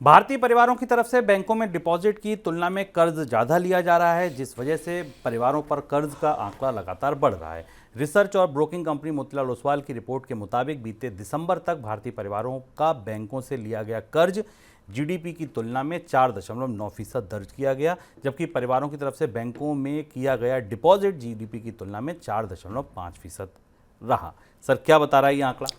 भारतीय परिवारों की तरफ से बैंकों में डिपॉजिट की तुलना में कर्ज ज़्यादा लिया जा रहा है, जिस वजह से परिवारों पर कर्ज का आंकड़ा लगातार बढ़ रहा है। रिसर्च और ब्रोकिंग कंपनी मोतीलाल ओसवाल की रिपोर्ट के मुताबिक बीते दिसंबर तक भारतीय परिवारों का बैंकों से लिया गया कर्ज जीडीपी की तुलना में 4.9% दर्ज किया गया, जबकि परिवारों की तरफ से बैंकों में किया गया डिपॉजिट जीडीपी की तुलना में 4.5% रहा। सर, क्या बता रहा है ये आंकड़ा?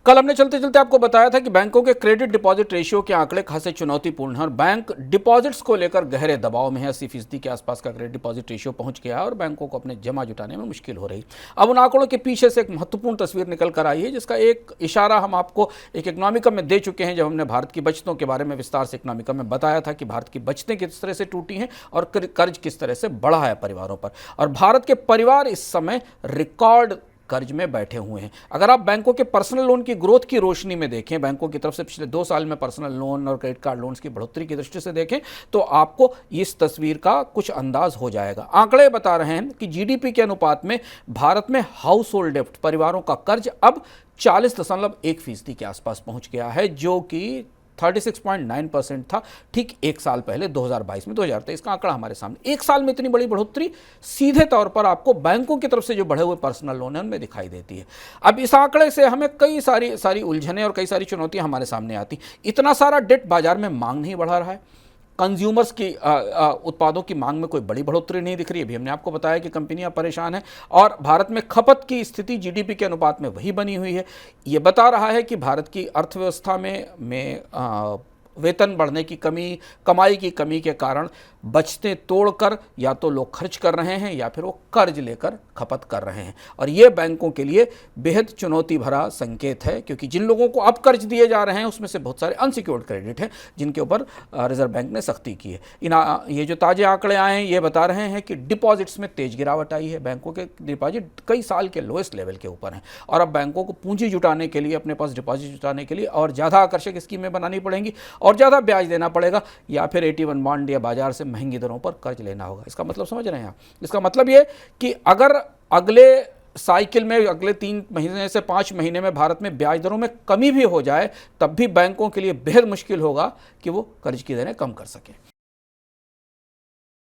कल हमने चलते चलते आपको बताया था कि बैंकों के क्रेडिट डिपॉजिट रेशियो के आंकड़े खासे चुनौतीपूर्ण हैं और बैंक डिपॉजिट्स को लेकर गहरे दबाव में है। 80% के आसपास का क्रेडिट डिपॉजिट रेशियो पहुंच गया है और बैंकों को अपने जमा जुटाने में मुश्किल हो रही। अब उन आंकड़ों के पीछे से एक महत्वपूर्ण तस्वीर निकल कर आई है, जिसका एक इशारा हम आपको एक इकोनॉमिकम में दे चुके हैं, जब हमने भारत की बचतों के बारे में विस्तार से इकोनॉमिकम में बताया था कि भारत की बचतें किस तरह से टूटी हैं और कर्ज किस तरह से बढ़ा है परिवारों पर। और भारत के परिवार इस समय रिकॉर्ड कर्ज में बैठे हुए हैं। अगर आप बैंकों के पर्सनल लोन की ग्रोथ की रोशनी में देखें, बैंकों की तरफ से पिछले 2 साल में पर्सनल लोन और क्रेडिट कार्ड लोन्स की बढ़ोतरी की दृष्टि से देखें, तो आपको इस तस्वीर का कुछ अंदाज हो जाएगा। आंकड़े बता रहे हैं कि जीडीपी के अनुपात में भारत में हाउस होल्ड डेप्ट, परिवारों का कर्ज, अब 40.1% के आसपास पहुंच गया है, जो कि 36.9% था ठीक एक साल पहले 2022 में। 2023 का आंकड़ा हमारे सामने। एक साल में इतनी बड़ी बढ़ोतरी सीधे तौर पर आपको बैंकों की तरफ से जो बढ़े हुए पर्सनल लोन है उनमें दिखाई देती है। अब इस आंकड़े से हमें कई सारी उलझनें और कई सारी चुनौतियां हमारे सामने आती। इतना सारा डेट, बाजार में मांग नहीं बढ़ा रहा है, कंज्यूमर्स की उत्पादों की मांग में कोई बड़ी बढ़ोतरी नहीं दिख रही है। अभी हमने आपको बताया कि कंपनियां परेशान हैं और भारत में खपत की स्थिति जीडीपी के अनुपात में वही बनी हुई है। ये बता रहा है कि भारत की अर्थव्यवस्था में वेतन बढ़ने की कमी, कमाई की कमी के कारण बचतें तोड़कर या तो लोग खर्च कर रहे हैं या फिर वो कर्ज लेकर खपत कर रहे हैं। और ये बैंकों के लिए बेहद चुनौती भरा संकेत है, क्योंकि जिन लोगों को अब कर्ज दिए जा रहे हैं उसमें से बहुत सारे अनसिक्योर्ड क्रेडिट हैं, जिनके ऊपर रिजर्व बैंक ने सख्ती की है। ये जो ताज़े आंकड़े आए हैं ये बता रहे हैं कि डिपॉजिट्स में तेज गिरावट आई है। बैंकों के डिपॉजिट कई साल के लोएस्ट लेवल के ऊपर हैं और अब बैंकों को पूंजी जुटाने के लिए, अपने पास डिपॉजिट जुटाने के लिए और ज़्यादा आकर्षक स्कीमें बनानी पड़ेंगी और ज़्यादा ब्याज देना पड़ेगा, या फिर 81 बॉन्ड या बाजार से महंगी दरों पर कर्ज लेना होगा। इसका मतलब समझ रहे हैं आप? इसका मतलब ये कि अगर अगले साइकिल में, अगले 3 महीने से 5 महीने में भारत में ब्याज दरों में कमी भी हो जाए, तब भी बैंकों के लिए बेहद मुश्किल होगा कि वो कर्ज की दरें कम कर सकें।